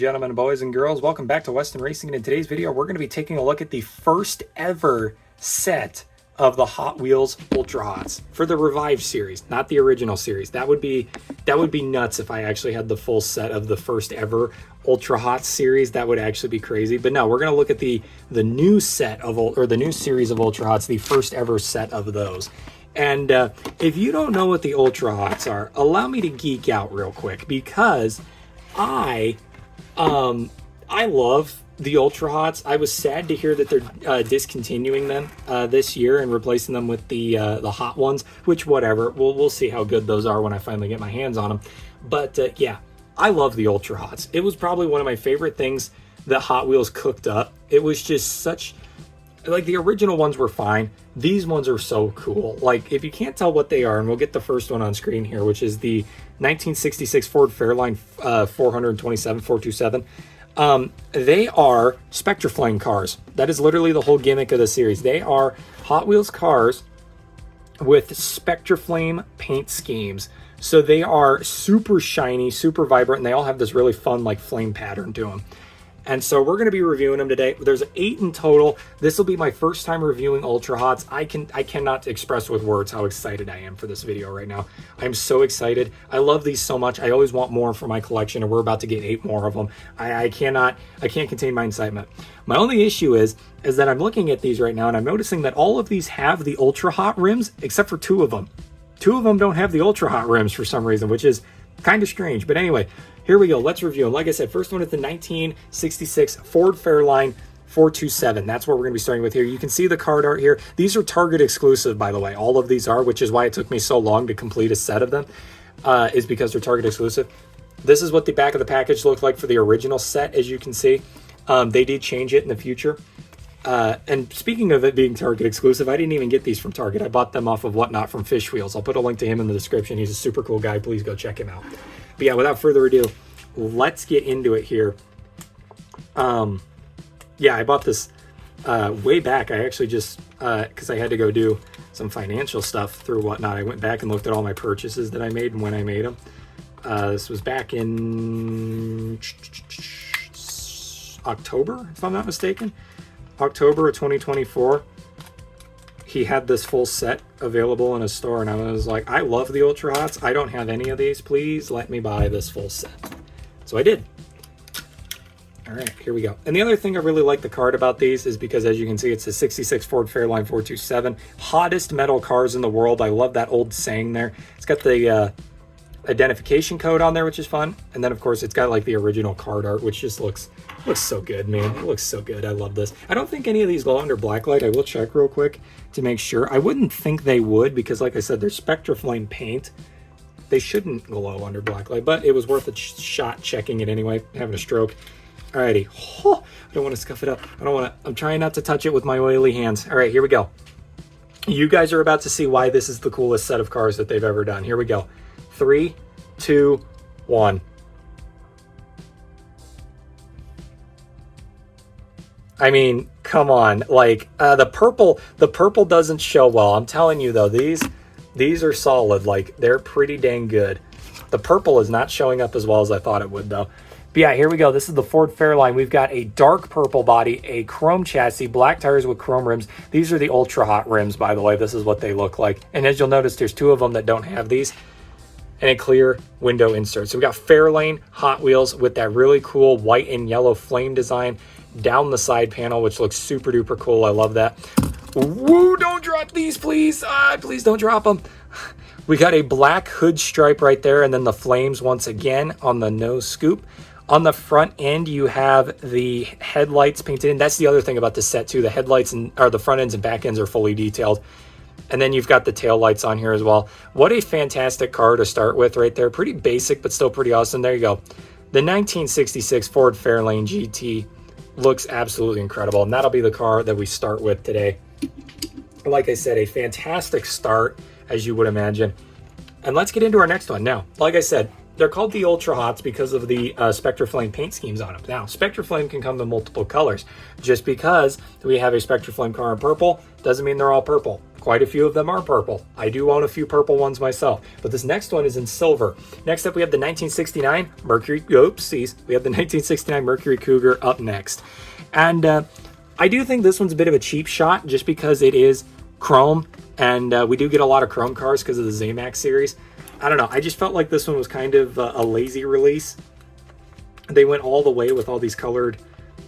gentlemen, boys and girls, welcome back to Weston Racing. And in today's video, we're going to be taking a look at the first ever set of the Hot Wheels Ultra Hots for the Revive series, not the original series. That would be nuts if I actually had the full set of the first ever Ultra Hots series. That would actually be crazy. But no, we're going to look at the new set of, or the new series of Ultra Hots, the first ever set of those. And if you don't know what the Ultra Hots are, allow me to geek out real quick, because I love the Ultra Hots. I was sad to hear that they're discontinuing them this year and replacing them with the Hot ones, which whatever. We'll see how good those are when I finally get my hands on them. But yeah, I love the Ultra Hots. It was probably one of my favorite things that Hot Wheels cooked up. It was just such... like, the original ones were fine. These ones are so cool. Like, if you can't tell what they are, and we'll get the first one on screen here, which is the 1966 Ford Fairlane 427. They are Spectraflame cars. That is literally the whole gimmick of the series. They are Hot Wheels cars with Spectraflame paint schemes. So they are super shiny, super vibrant, and they all have this really fun, like, flame pattern to them. And so we're going to be reviewing them today. There's 8 in total. This will be my first time reviewing Ultra Hots. I cannot express with words how excited I am for this video right now. I'm so excited. I love these so much. I always want more for my collection, and we're about to get 8 more of them. I can't contain my excitement. My only issue is that I'm looking at these right now, and I'm noticing that all of these have the Ultra Hot rims, except for 2 of them. 2 of them don't have the Ultra Hot rims for some reason, which is kind of strange. But anyway, here we go. Let's review them. Like I said, first one is the 1966 Ford Fairlane 427. That's what we're going to be starting with here. You can see the card art here. These are Target exclusive, by the way. All of these are, which is why it took me so long to complete a set of them, is because they're Target exclusive. This is what the back of the package looked like for the original set, as you can see. They did change it in the future. And speaking of it being Target exclusive, I didn't even get these from Target. I bought them off of Whatnot from Fish Wheels. I'll put a link to him in the description. He's a super cool guy. Please go check him out. But yeah, without further ado, let's get into it here. Yeah, I bought this way back. I actually just, because I had to go do some financial stuff through Whatnot, I went back and looked at all my purchases that I made and when I made them. This was back in October, if I'm not mistaken. October of 2024. He had this full set available in a store, and I was like, I love the Ultra Hots. I don't have any of these. Please let me buy this full set. So I did. All right, here we go. And the other thing I really like the card about these is because, as you can see, it's a 66 Ford Fairlane 427. Hottest metal cars in the world. I love that old saying there. It's got the identification code on there, which is fun. And then, of course, it's got like the original card art, which just looks so good, man. It looks so good. I love this. I don't think any of these glow under blacklight. I will check real quick to make sure. I wouldn't think they would, because like I said, they're Spectraflame paint. They shouldn't glow under blacklight, but it was worth a shot checking it anyway, having a stroke. Alrighty. Oh, I don't want to scuff it up. I'm trying not to touch it with my oily hands. All right, here we go. You guys are about to see why this is the coolest set of cars that they've ever done. Here we go. 3, 2, 1. I mean, come on. Like, the purple doesn't show well. I'm telling you though, these are solid. Like, they're pretty dang good. The purple is not showing up as well as I thought it would though. But yeah, here we go. This is the Ford Fairlane. We've got a dark purple body, a chrome chassis, black tires with chrome rims. These are the Ultra Hot rims, by the way. This is what they look like. And as you'll notice, there's 2 of them that don't have these. And a clear window insert. So we got Fairlane Hot Wheels with that really cool white and yellow flame design down the side panel, which looks super duper cool. I love that. Woo, don't drop these, please. Please don't drop them. We got a black hood stripe right there, and then the flames once again on the nose scoop. On the front end, you have the headlights painted in. That's the other thing about the set too. The headlights or the front ends and back ends are fully detailed. And then you've got the tail lights on here as well. What a fantastic car to start with right there. Pretty basic, but still pretty awesome. There you go. The 1966 Ford Fairlane GT looks absolutely incredible. And that'll be the car that we start with today. Like I said, a fantastic start, as you would imagine. And let's get into our next one now. Like I said, they're called the Ultra Hots because of the Spectraflame paint schemes on them. Now, Spectraflame can come in multiple colors. Just because we have a Spectraflame car in purple doesn't mean they're all purple. Quite a few of them are purple. I do own a few purple ones myself, but this next one is in silver. Next up, we have the 1969 Mercury. Oopsies. We have the 1969 Mercury Cougar up next, and I do think this one's a bit of a cheap shot just because it is chrome, and we do get a lot of chrome cars because of the Zamax series. I don't know. I just felt like this one was kind of a lazy release. They went all the way with all these colored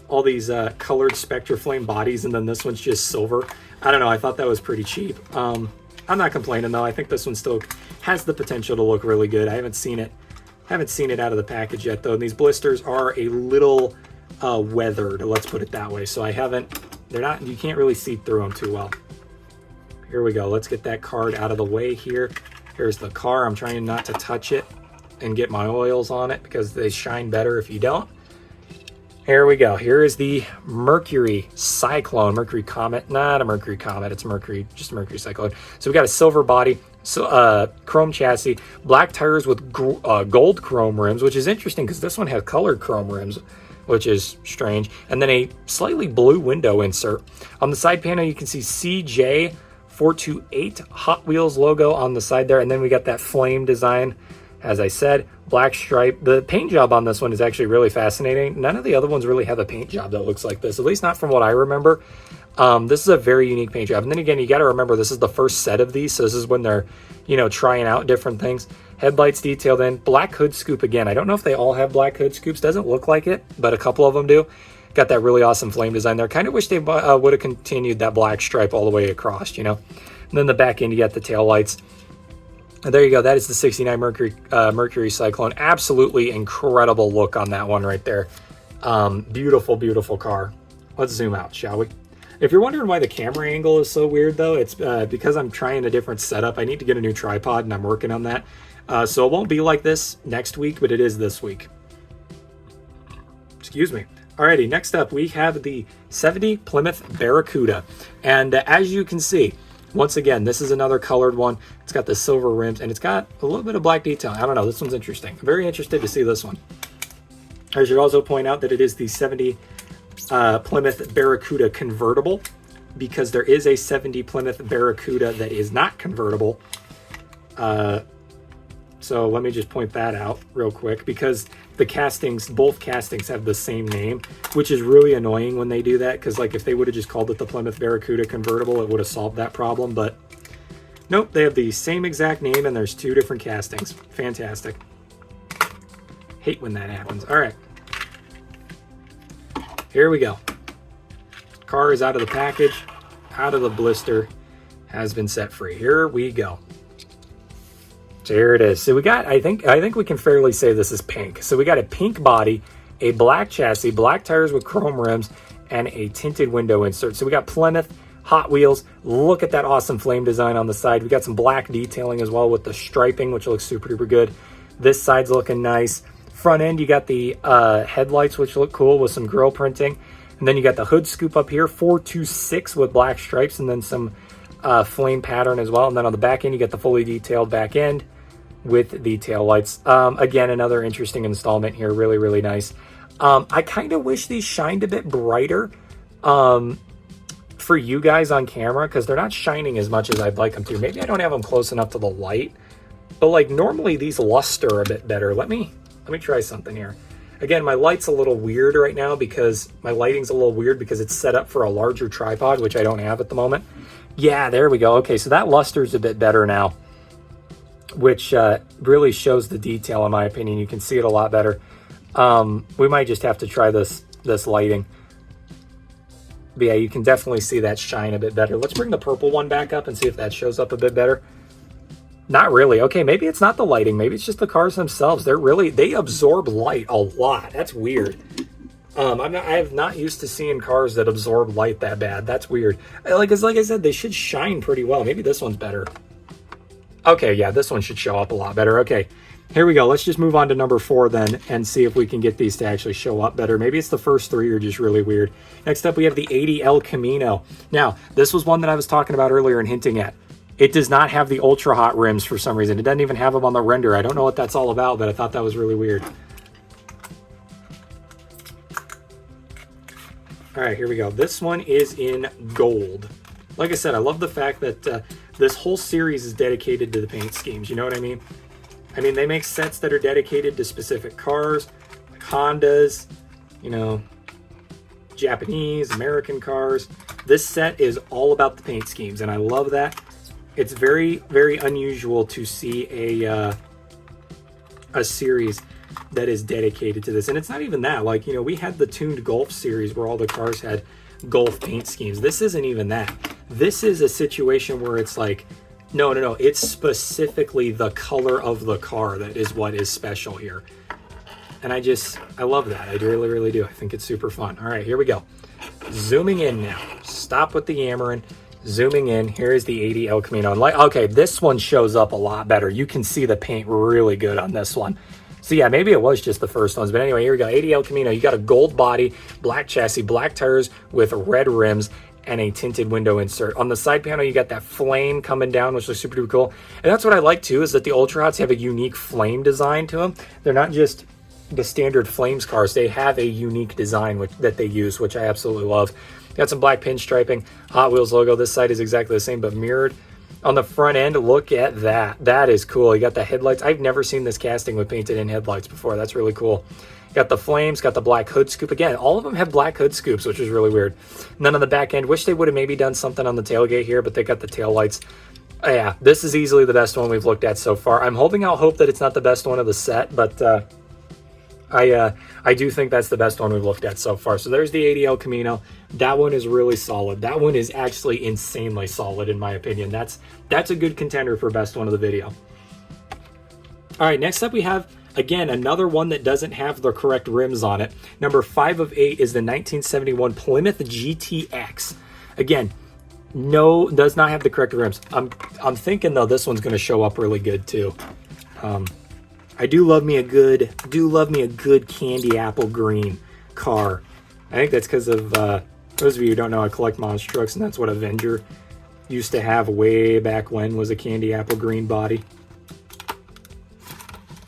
Spectraflame bodies, and then this one's just silver. I don't know. I thought that was pretty cheap. I'm not complaining though. I think this one still has the potential to look really good. I haven't seen it out of the package yet though. And these blisters are a little weathered. Let's put it that way. So you can't really see through them too well. Here we go. Let's get that card out of the way here. Here's the car. I'm trying not to touch it and get my oils on it because they shine better if you don't. Here we go. Here is the Mercury Cyclone. Mercury Comet. Not a Mercury Comet. It's just a Mercury Cyclone. So we got a silver body, chrome chassis, black tires with gold chrome rims, which is interesting because this one has colored chrome rims, which is strange. And then a slightly blue window insert. On the side panel, you can see CJ428 Hot Wheels logo on the side there. And then we got that flame design. As I said, black stripe. The paint job on this one is actually really fascinating. None of the other ones really have a paint job that looks like this, at least not from what I remember. This is a very unique paint job. And then again, you got to remember this is the first set of these. So this is when they're, trying out different things. Headlights detailed in. Black hood scoop again. I don't know if they all have black hood scoops. Doesn't look like it, but a couple of them do. Got that really awesome flame design there. Kind of wish they would have continued that black stripe all the way across, And then the back end, you got the tail lights. And there you go. That is the 69 Mercury Cyclone. Absolutely incredible look on that one right there. Beautiful, beautiful car. Let's zoom out, shall we? If you're wondering why the camera angle is so weird, though, it's because I'm trying a different setup. I need to get a new tripod, and I'm working on that. So it won't be like this next week, but it is this week. Excuse me. Alrighty, next up, we have the 70 Plymouth Barracuda. And as you can see, once again, this is another colored one. It's got the silver rims, and it's got a little bit of black detail. I don't know. This one's interesting. I'm very interested to see this one. I should also point out that it is the 70 Plymouth Barracuda convertible, because there is a 70 Plymouth Barracuda that is not convertible. So let me just point that out real quick, because both castings have the same name, which is really annoying when they do that, because if they would have just called it the Plymouth Barracuda convertible, it would have solved that problem. But nope, they have the same exact name and there's two different castings. Fantastic. Hate when that happens. All right, here we go. Car is out of the package, out of the blister, has been set free. Here we go. So here it is. So we got, I think we can fairly say this is pink. So we got a pink body, a black chassis, black tires with chrome rims, and a tinted window insert. So we got Plymouth, Hot Wheels. Look at that awesome flame design on the side. We got some black detailing as well with the striping, which looks super duper good. This side's looking nice. Front end, you got the headlights, which look cool with some grille printing. And then you got the hood scoop up here, 426 with black stripes, and then some flame pattern as well. And then on the back end, you get the fully detailed back end with the tail lights. Again, another interesting installment here. Really, really nice. I kind of wish these shined a bit brighter for you guys on camera, because they're not shining as much as I'd like them to. Maybe I don't have them close enough to the light, but normally these luster a bit better. Let me try something here. Again, my light's a little weird right now because my lighting's a little weird because it's set up for a larger tripod, which I don't have at the moment. Yeah, there we go. Okay, so that luster's a bit better now, which really shows the detail in my opinion. You can see it a lot better. We might just have to try this lighting. But yeah, you can definitely see that shine a bit better. Let's bring the purple one back up and see if that shows up a bit better. Not really. Okay, maybe it's not the lighting. Maybe it's just the cars themselves. They absorb light a lot. That's weird. I have not used to seeing cars that absorb light that bad. That's weird. Like I said, they should shine pretty well. Maybe this one's better. Okay, yeah, this one should show up a lot better. Okay, here we go. Let's just move on to number 4 then and see if we can get these to actually show up better. Maybe it's the first 3 are just really weird. Next up, we have the 80 El Camino. Now, this was one that I was talking about earlier and hinting at. It does not have the Ultra Hot rims for some reason. It doesn't even have them on the render. I don't know what that's all about, but I thought that was really weird. All right, here we go. This one is in gold. Like I said, I love the fact that this whole series is dedicated to the paint schemes. You know what I mean? I mean, they make sets that are dedicated to specific cars, like Hondas, you know, Japanese, American cars. This set is all about the paint schemes, and I love that. It's very, very unusual to see a series that is dedicated to this. And it's not even that. Like, you know, we had the tuned Golf series where all the cars had Golf paint schemes. This isn't even that. This is a situation where it's like, no, it's specifically the color of the car that is what is special here. And I love that. I really, really do. I think it's super fun. All right, here we go. Zooming in now. Stop with the yammering. Zooming in. Here is the 80 El Camino. And okay, this one shows up a lot better. You can see the paint really good on this one. So yeah, maybe it was just the first ones. But anyway, here we go. 80 El Camino. You got a gold body, black chassis, black tires with red rims, and a tinted window insert. On the side panel, you got that flame coming down, which looks super duper cool. And that's what I like too, is that the Ultra Hots have a unique flame design to them. They're not just the standard flames cars. They have a unique design that they use, which I absolutely love. Got some black pinstriping, Hot Wheels logo. This side is exactly the same, but mirrored. On the front end, look at that. That is cool. You got the headlights. I've never seen this casting with painted in headlights before. That's really cool. Got the flames, got the black hood scoop. Again, all of them have black hood scoops, which is really weird. And then on the back end, wish they would have maybe done something on the tailgate here, but they got the tail lights. Yeah, this is easily the best one we've looked at so far. I'm holding out hope that it's not the best one of the set, but I do think that's the best one we've looked at so far. So there's the 80 El Camino. That one is really solid. That one is actually insanely solid in my opinion. That's a good contender for best one of the video. All right, next up we have, again, another one that doesn't have the correct rims on it. Number 5 of 8 is the 1971 Plymouth GTX. Again, no, does not have the correct rims. I'm thinking though this one's going to show up really good too. I do love me a good candy apple green car. I think that's because of those of you who don't know, I collect monster trucks, and that's what Avenger used to have way back when, was a candy apple green body.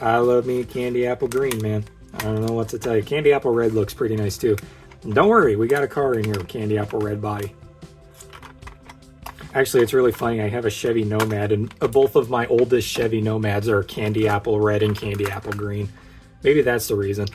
I love me a candy apple green, man. I don't know what to tell you. Candy apple red looks pretty nice too. And don't worry, we got a car in here with candy apple red body. Actually, it's really funny. I have a Chevy Nomad, and both of my oldest Chevy Nomads are candy apple red and candy apple green. Maybe that's the reason.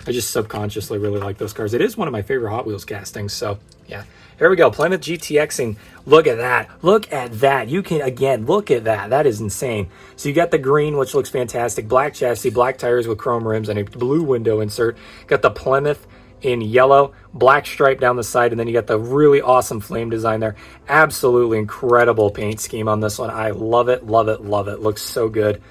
I just subconsciously really like those cars. It is one of my favorite Hot Wheels castings, so yeah. Here we go, Plymouth GTXing. Look at that. Look at that. You can, again, look at that. That is insane. So you got the green, which looks fantastic. Black chassis, black tires with chrome rims, and a blue window insert. Got the Plymouth in yellow, black stripe down the side, and then you got the really awesome flame design there. Absolutely incredible paint scheme on this one. I love it, love it, love it. Looks so good.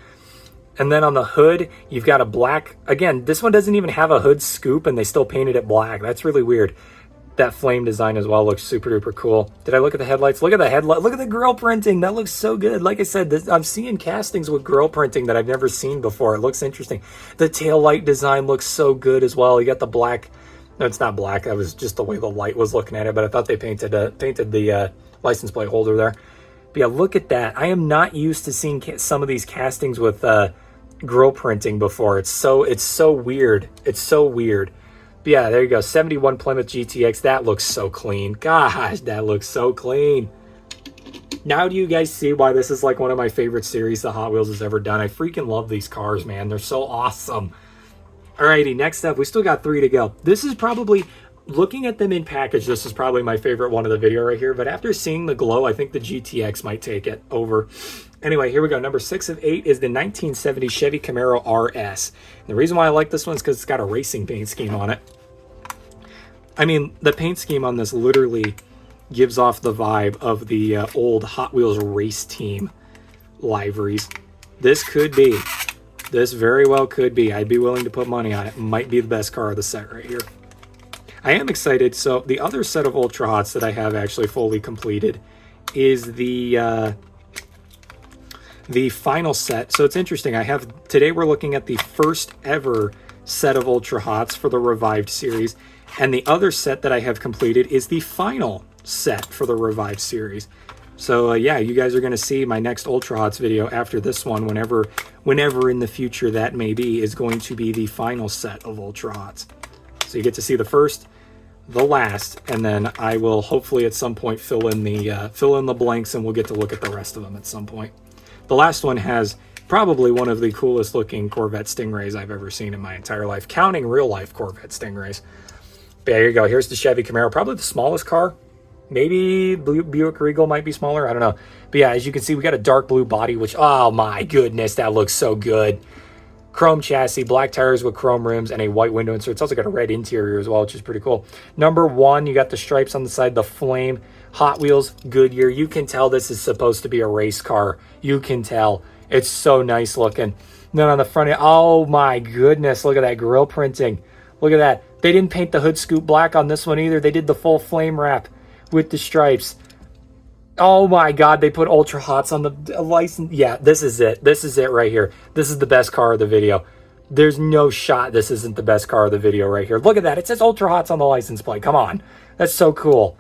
And then on the hood, you've got a black, again, this one doesn't even have a hood scoop, and they still painted it black. That's really weird. That flame design as well looks super duper cool. Did I look at the headlights? Look at the headlight. Look at the grill printing. That looks so good. Like I said, I'm seeing castings with grill printing that I've never seen before. It looks interesting. The tail light design looks so good as well. You got the black. No, it's not black. That was just the way the light was looking at it, but I thought they painted the license plate holder there. But yeah, look at that. I am not used to seeing some of these castings with grill printing before. It's so weird. It's so weird. But yeah, there you go. 71 Plymouth GTX. That looks so clean. Gosh, that looks so clean. Now do you guys see why this is like one of my favorite series that Hot Wheels has ever done? I freaking love these cars, man. They're so awesome. Alrighty, next up, we still got 3 to go. This is probably, looking at them in package, this is probably my favorite one of the video right here. But after seeing the glow, I think the GTX might take it over. Anyway, here we go. Number 6 of 8 is the 1970 Chevy Camaro RS. And the reason why I like this one is because it's got a racing paint scheme on it. I mean, the paint scheme on this literally gives off the vibe of the old Hot Wheels race team liveries. This could be. This very well could be. I'd be willing to put money on it. Might be the best car of the set right here. I am excited. So the other set of Ultra Hots that I have actually fully completed is the final set. So it's interesting. Today we're looking at the first ever set of Ultra Hots for the Revived series. And the other set that I have completed is the final set for the Revived series. So yeah, you guys are going to see my next Ultra Hots video after this one, whenever in the future that may be, is going to be the final set of Ultra Hots. So you get to see the first, the last, and then I will hopefully at some point fill in the blanks, and we'll get to look at the rest of them at some point. The last one has probably one of the coolest looking Corvette Stingrays I've ever seen in my entire life, counting real life Corvette Stingrays. But yeah, here you go. Here's the Chevy Camaro, probably the smallest car. Maybe Buick Regal might be smaller. I don't know. But yeah, as you can see, we got a dark blue body, which, oh my goodness, that looks so good. Chrome chassis, black tires with chrome rims, and a white window insert. It's also got a red interior as well, which is pretty cool. Number 1, you got the stripes on the side, the flame. Hot Wheels, Goodyear. You can tell this is supposed to be a race car. You can tell. It's so nice looking. And then on the front end, oh my goodness, look at that grille printing. Look at that. They didn't paint the hood scoop black on this one either. They did the full flame wrap with the stripes. Oh my God, they put Ultra Hots on the license. Yeah, this is it. This is it right here. This is the best car of the video. There's no shot this isn't the best car of the video right here. Look at that. It says Ultra Hots on the license plate. Come on. That's so cool.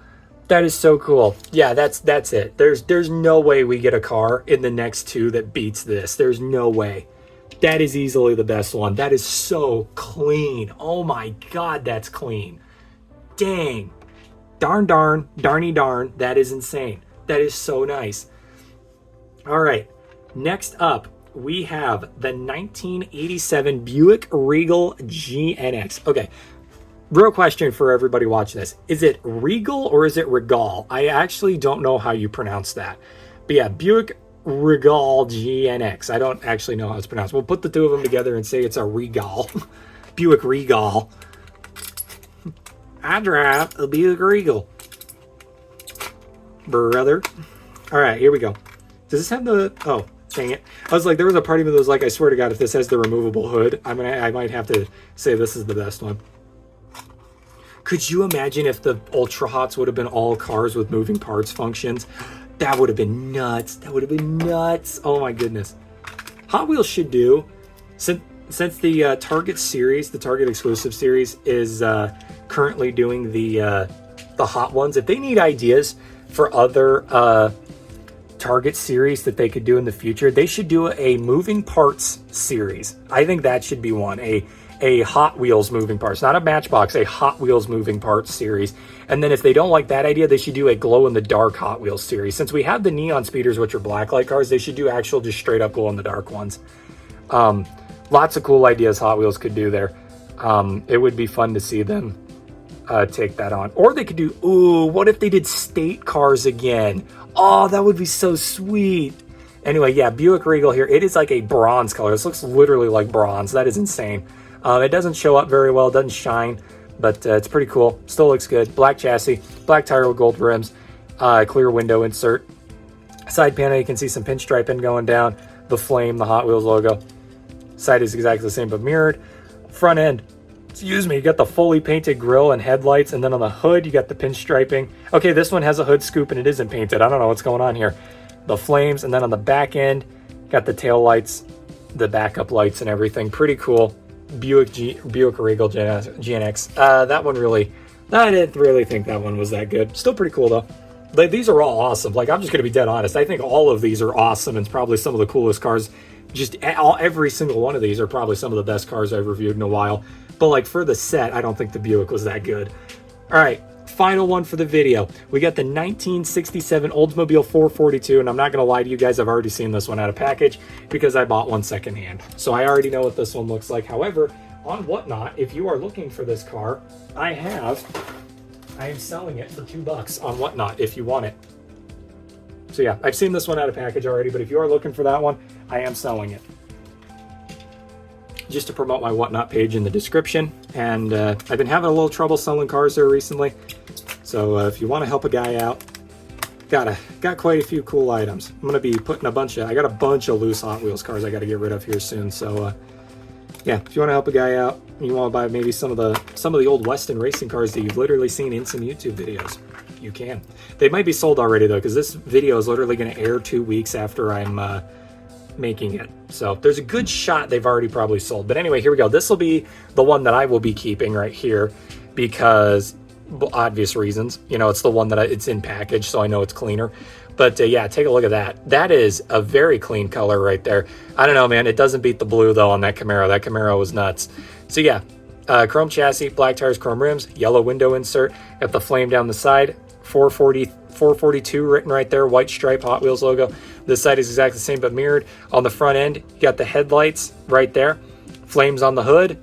That is so cool. Yeah, that's it. There's no way we get a car in the next 2 that beats this. There's no way. That is easily the best one. That is so clean. Oh my God, that's clean. Dang. Darny darn. That is insane. That is so nice. All right. Next up, we have the 1987 Buick Regal GNX. Okay. Real question for everybody watching this. Is it Regal or is it Regal? I actually don't know how you pronounce that. But yeah, Buick Regal GNX. I don't actually know how it's pronounced. We'll put the 2 of them together and say it's a Regal. Buick Regal. I drive a Buick Regal. Brother. All right, here we go. Does this have the... Oh, dang it. I was like, there was a part of me that was like, I swear to God, if this has the removable hood, I might have to say this is the best one. Could you imagine if the Ultra Hots would have been all cars with moving parts functions? That would have been nuts. That would have been nuts. Oh my goodness. Hot Wheels should do, since the Target series, the Target exclusive series, is currently doing the Hot Ones. If they need ideas for other Target series that they could do in the future, they should do a moving parts series. I think that should be one. A Hot Wheels moving parts, not a Matchbox, a Hot Wheels moving parts series. And then if they don't like that idea, they should do a glow-in-the-dark Hot Wheels series. Since we have the neon speeders, which are blacklight cars, they should do actual just straight-up glow-in-the-dark ones. Lots of cool ideas Hot Wheels could do there. It would be fun to see them take that on. Or they could do, ooh, what if they did state cars again? Oh, that would be so sweet. Anyway, yeah, Buick Regal here. It is like a bronze color. This looks literally like bronze. That is insane. It doesn't show up very well. It doesn't shine, but it's pretty cool. Still looks good. Black chassis, black tire with gold rims, clear window insert. Side panel, you can see some pinstriping going down. The flame, the Hot Wheels logo. Side is exactly the same, but mirrored. Front end, excuse me, you got the fully painted grille and headlights, and then on the hood, you got the pinstriping. Okay, this one has a hood scoop, and it isn't painted. I don't know what's going on here. The flames, and then on the back end, got the tail lights, the backup lights, and everything. Pretty cool. Buick Regal GNX. That one really, I didn't really think that one was that good. Still pretty cool though. These are all awesome. Like, I'm just gonna be dead honest. I think all of these are awesome, and it's probably some of the coolest cars. Just every single one of these are probably some of the best cars I've reviewed in a while. But like for the set, I don't think the Buick was that good. All right, final one for the video. We got the 1967 Oldsmobile 442, and I'm not gonna lie to you guys, I've already seen this one out of package because I bought one secondhand. So I already know what this one looks like. However, on Whatnot, if you are looking for this car, I am selling it for $2 on Whatnot if you want it. So yeah, I've seen this one out of package already, but if you are looking for that one, I am selling it. Just to promote my Whatnot page in the description. And I've been having a little trouble selling cars there recently. So if you want to help a guy out, got quite a few cool items. I'm going to be putting I got a bunch of loose Hot Wheels cars I got to get rid of here soon. So yeah, if you want to help a guy out, you want to buy maybe some of the old Weston racing cars that you've literally seen in some YouTube videos, you can. They might be sold already though, because this video is literally going to air 2 weeks after I'm making it. So there's a good shot they've already probably sold. But anyway, here we go. This will be the one that I will be keeping right here, because obvious reasons. You know, it's the one that it's in package, so I know it's cleaner. But yeah, take a look at that. That is a very clean color right there. I don't know, man. It doesn't beat the blue, though, on that Camaro. That Camaro was nuts. So yeah, chrome chassis, black tires, chrome rims, yellow window insert. Got the flame down the side. 442 written right there. White stripe Hot Wheels logo. This side is exactly the same, but mirrored. On the front end, you got the headlights right there. Flames on the hood.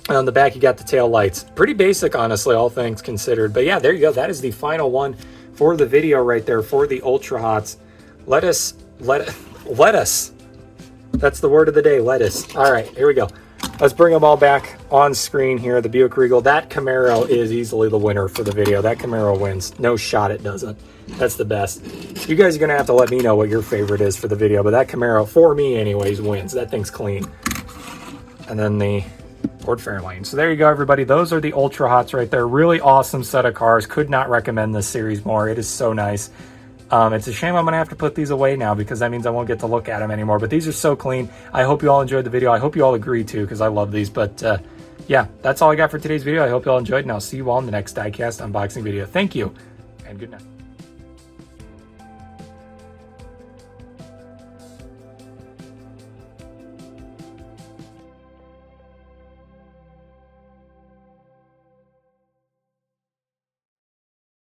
And on the back, you got the tail lights. Pretty basic, honestly, all things considered. But yeah, there you go. That is the final one for the video right there for the Ultra Hots. Let us. That's the word of the day, lettuce. All right, here we go. Let's bring them all back on screen here. The Buick Regal. That Camaro is easily the winner for the video. That Camaro wins. No shot it doesn't. That's the best. You guys are going to have to let me know what your favorite is for the video. But that Camaro, for me anyways, wins. That thing's clean. And then the Ford Fairlane. So there you go, everybody. Those are the Ultra Hots right there. Really awesome set of cars. Could not recommend this series more. It is so nice. It's a shame I'm going to have to put these away now because that means I won't get to look at them anymore. But these are so clean. I hope you all enjoyed the video. I hope you all agree too because I love these. But yeah, that's all I got for today's video. I hope you all enjoyed, and I'll see you all in the next diecast unboxing video. Thank you, and good night.